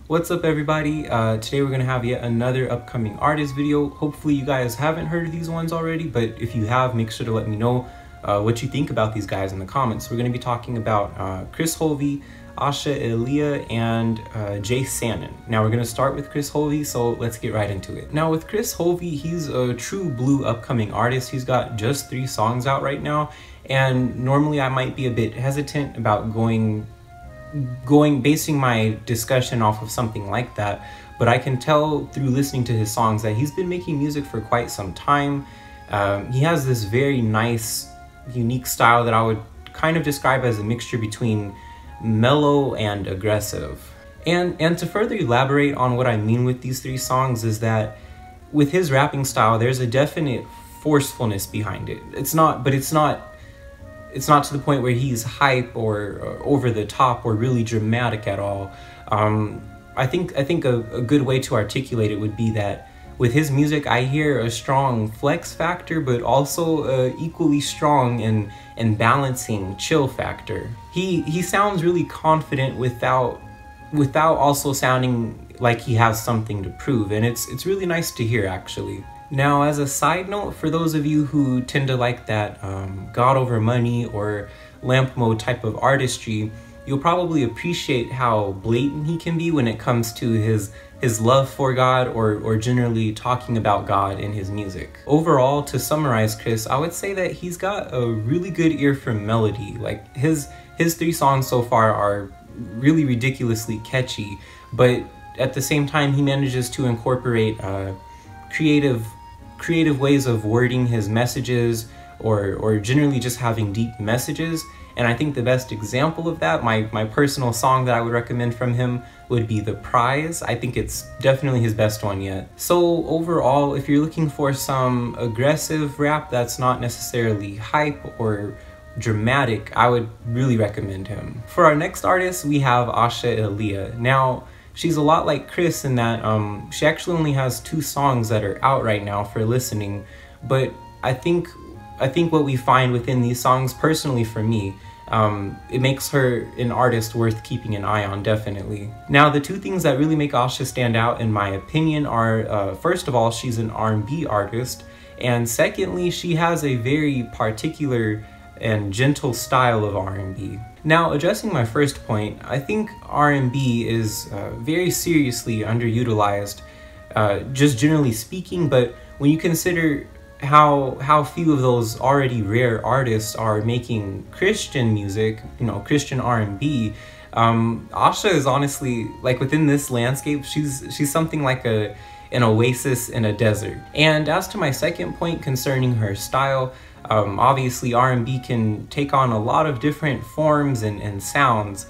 What's up everybody? Today we're gonna have yet another upcoming artist video. Hopefully you guys haven't heard of these ones already, but if you have, make sure to let me know what you think about these guys in the comments. We're gonna be talking about Chris Hulvey, Asha Elia, and Jay Sanon. Now we're gonna start with Chris Hulvey, so let's get right into it. Now with Chris Hulvey, he's a true blue upcoming artist. He's got just 3 songs out right now, and normally I might be a bit hesitant about basing my discussion off of something like that, but I can tell through listening to his songs that he's been making music for quite some time. He has this very nice, unique style that I would kind of describe as a mixture between mellow and aggressive. And to further elaborate on what I mean with these 3 songs is that with his rapping style, there's a definite forcefulness behind it. It's not to the point where he's hype or over the top or really dramatic at all. I think a good way to articulate it would be that with his music, I hear a strong flex factor, but also a equally strong and balancing chill factor. He sounds really confident without also sounding like he has something to prove, and it's really nice to hear actually. Now, as a side note, for those of you who tend to like that God over money or lamp mode type of artistry, you'll probably appreciate how blatant he can be when it comes to his love for God or generally talking about God in his music. Overall, to summarize Chris, I would say that he's got a really good ear for melody. Like his 3 songs so far are really ridiculously catchy, but at the same time he manages to incorporate creative ways of wording his messages or generally just having deep messages. And I think the best example of that, my personal song that I would recommend from him would be The Prize. I think it's definitely his best one yet. So overall, if you're looking for some aggressive rap that's not necessarily hype or dramatic, I would really recommend him. For our next artist, we have Asha Elia. Now, she's a lot like Chris in that she actually only has 2 songs that are out right now for listening, but I think what we find within these songs, personally for me, it makes her an artist worth keeping an eye on, definitely. Now, the 2 things that really make Asha stand out, in my opinion, are first of all, she's an R&B artist, and secondly, she has a very particular and gentle style of R&B. Now, addressing my first point, I think R&B is very seriously underutilized, just generally speaking, but when you consider how few of those already rare artists are making Christian music, you know, Christian R&B, Asha is honestly, like, within this landscape, she's something like an oasis in a desert. And as to my second point concerning her style, obviously R&B can take on a lot of different forms and sounds,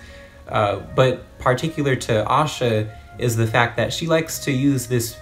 but particular to Asha is the fact that she likes to use this,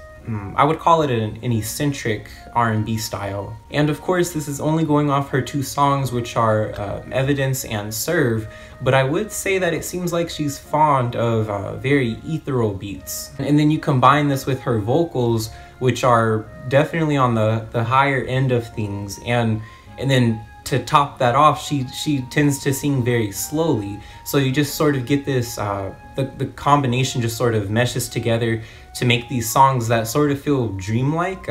I would call it an eccentric R&B style. And of course, this is only going off her 2 songs, which are Evidence and Serve, but I would say that it seems like she's fond of very ethereal beats. And then you combine this with her vocals, which are definitely on the higher end of things, and then to top that off, she tends to sing very slowly. So you just sort of get this, the combination just sort of meshes together to make these songs that sort of feel dreamlike.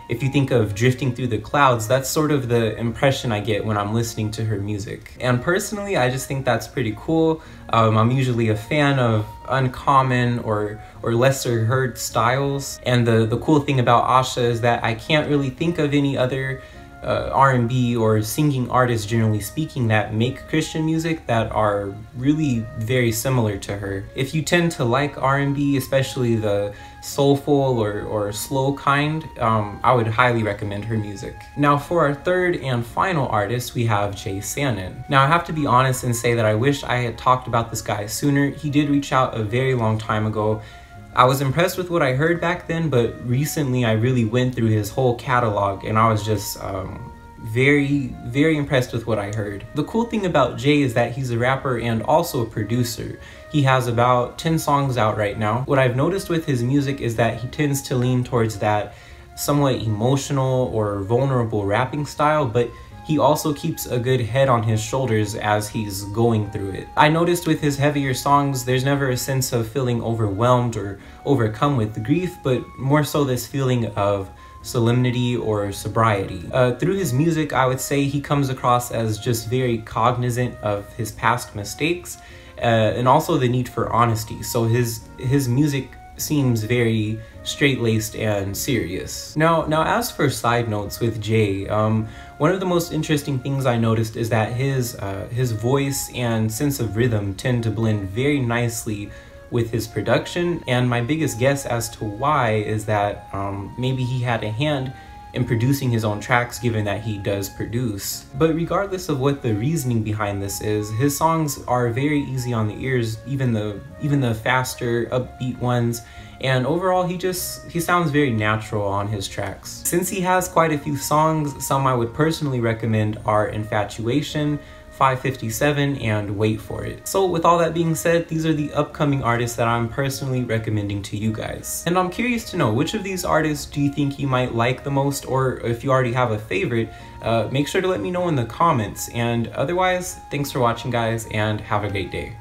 If you think of Drifting Through the Clouds, that's sort of the impression I get when I'm listening to her music. And personally, I just think that's pretty cool. I'm usually a fan of uncommon or lesser heard styles. And the cool thing about Asha is that I can't really think of any other R&B or singing artists, generally speaking, that make Christian music that are really very similar to her. If you tend to like R&B, especially the soulful or slow kind, I would highly recommend her music. Now for our third and final artist, we have Jay Sanon. Now I have to be honest and say that I wish I had talked about this guy sooner. He did reach out a very long time ago. I was impressed with what I heard back then, but recently I really went through his whole catalog and I was just very impressed with what I heard. The cool thing about Jay is that he's a rapper and also a producer. He has about 10 songs out right now. What I've noticed with his music is that he tends to lean towards that somewhat emotional or vulnerable rapping style, but he also keeps a good head on his shoulders as he's going through it. I noticed with his heavier songs, there's never a sense of feeling overwhelmed or overcome with grief, but more so this feeling of solemnity or sobriety. Through his music, I would say he comes across as just very cognizant of his past mistakes, and also the need for honesty. So his music seems very straight-laced and serious. Now as for side notes with Jay, one of the most interesting things I noticed is that his voice and sense of rhythm tend to blend very nicely with his production, and my biggest guess as to why is that maybe he had a hand in producing his own tracks, given that he does produce. But regardless of what the reasoning behind this is, his songs are very easy on the ears, even the faster, upbeat ones, and overall he sounds very natural on his tracks. Since he has quite a few songs, some I would personally recommend are Infatuation, 557, and Wait For It. So with all that being said, these are the upcoming artists that I'm personally recommending to you guys. And I'm curious to know, which of these artists do you think you might like the most, or if you already have a favorite, make sure to let me know in the comments. And otherwise, thanks for watching guys, and have a great day.